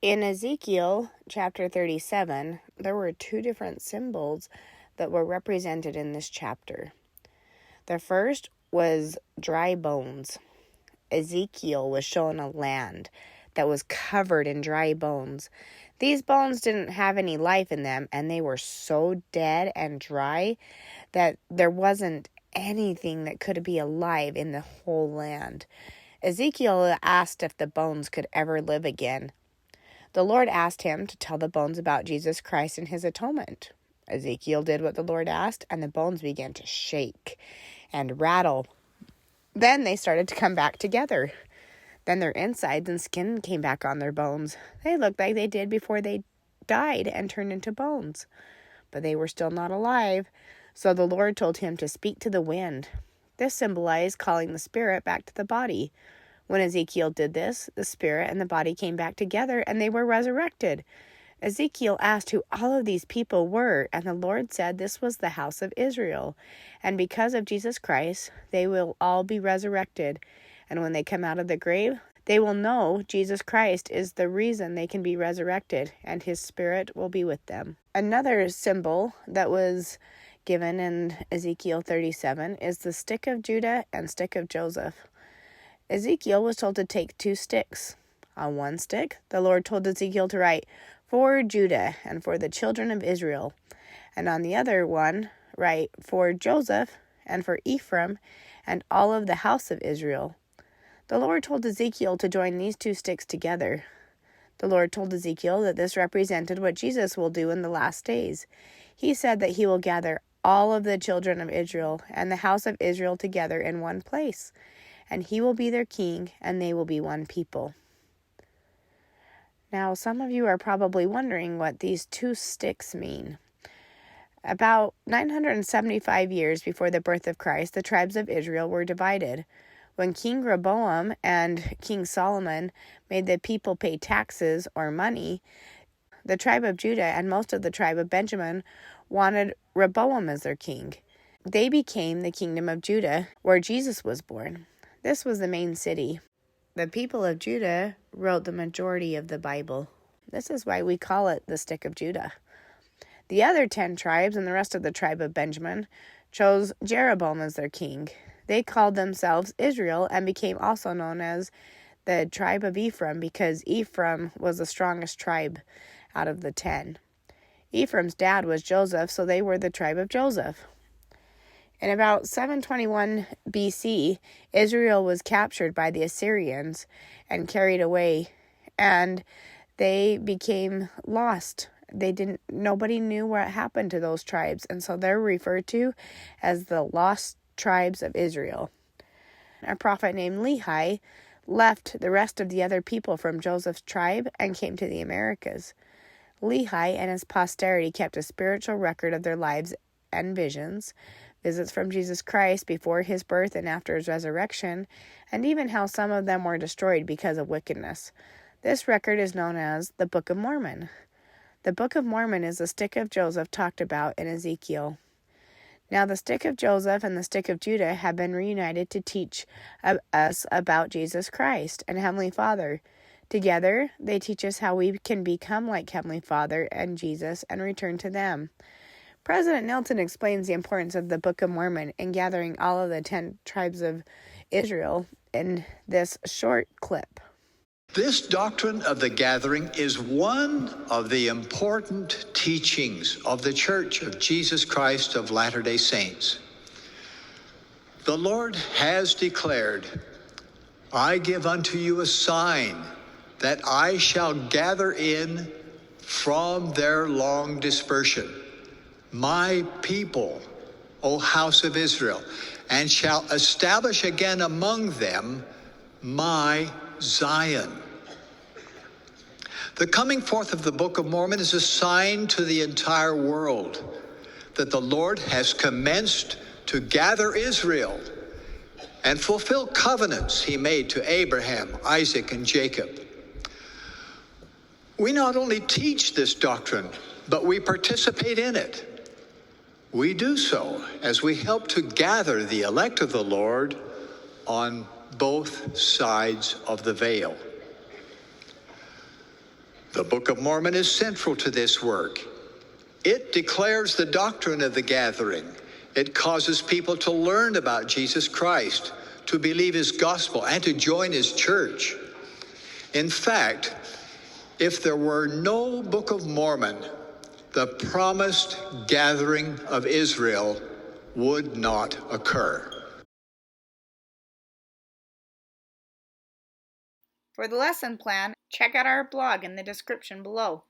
In Ezekiel chapter 37, there were two different symbols that were represented in this chapter. The first was dry bones. Ezekiel was shown a land that was covered in dry bones. These bones didn't have any life in them, and they were so dead and dry that there wasn't anything that could be alive in the whole land. Ezekiel asked if the bones could ever live again. The Lord asked him to tell the bones about Jesus Christ and his atonement. Ezekiel did what the Lord asked, and the bones began to shake and rattle. Then they started to come back together. Then their insides and skin came back on their bones. They looked like they did before they died and turned into bones. But they were still not alive, so the Lord told him to speak to the wind. This symbolized calling the spirit back to the body. When Ezekiel did this, the spirit and the body came back together, and they were resurrected. Ezekiel asked who all of these people were, and the Lord said this was the house of Israel. And because of Jesus Christ, they will all be resurrected. And when they come out of the grave, they will know Jesus Christ is the reason they can be resurrected, and his spirit will be with them. Another symbol that was given in Ezekiel 37 is the stick of Judah and stick of Joseph. Ezekiel was told to take 2 sticks. On one stick, the Lord told Ezekiel to write, "For Judah and for the children of Israel." And on the other one, write, "For Joseph and for Ephraim and all of the house of Israel." The Lord told Ezekiel to join these 2 sticks together. The Lord told Ezekiel that this represented what Jesus will do in the last days. He said that he will gather all of the children of Israel and the house of Israel together in one place, and he will be their king, and they will be one people. Now, some of you are probably wondering what these 2 sticks mean. About 975 years before the birth of Christ, the tribes of Israel were divided. When King Rehoboam and King Solomon made the people pay taxes or money, the tribe of Judah and most of the tribe of Benjamin wanted Rehoboam as their king. They became the kingdom of Judah, where Jesus was born. This was the main city. The people of Judah wrote the majority of the Bible. This is why we call it the stick of Judah. The other 10 tribes and the rest of the tribe of Benjamin chose Jeroboam as their king. They called themselves Israel and became also known as the tribe of Ephraim because Ephraim was the strongest tribe out of the 10. Ephraim's dad was Joseph, so they were the tribe of Joseph. In about 721 BC, Israel was captured by the Assyrians and carried away, and they became lost. Nobody knew what happened to those tribes, and so they're referred to as the lost tribes of Israel. A prophet named Lehi left the rest of the other people from Joseph's tribe and came to the Americas. Lehi and his posterity kept a spiritual record of their lives and visions, visits from Jesus Christ before his birth and after his resurrection, and even how some of them were destroyed because of wickedness. This record is known as the Book of Mormon. The Book of Mormon is the stick of Joseph talked about in Ezekiel. Now the stick of Joseph and the stick of Judah have been reunited to teach us about Jesus Christ and Heavenly Father. Together, they teach us how we can become like Heavenly Father and Jesus and return to them. President Nelson explains the importance of the Book of Mormon in gathering all of the 10 tribes of Israel in this short clip. This doctrine of the gathering is one of the important teachings of the Church of Jesus Christ of Latter-day Saints. The Lord has declared, "I give unto you a sign that I shall gather in from their long dispersion my people, O house of Israel, and shall establish again among them my Zion." The coming forth of the Book of Mormon is a sign to the entire world that the Lord has commenced to gather Israel and fulfill covenants he made to Abraham, Isaac, and Jacob. We not only teach this doctrine, but we participate in it. We do so as we help to gather the elect of the Lord on both sides of the veil. The Book of Mormon is central to this work. It declares the doctrine of the gathering. It causes people to learn about Jesus Christ, to believe his gospel, and to join his church. In fact, if there were no Book of Mormon, the promised gathering of Israel would not occur. For the lesson plan, check out our blog in the description below.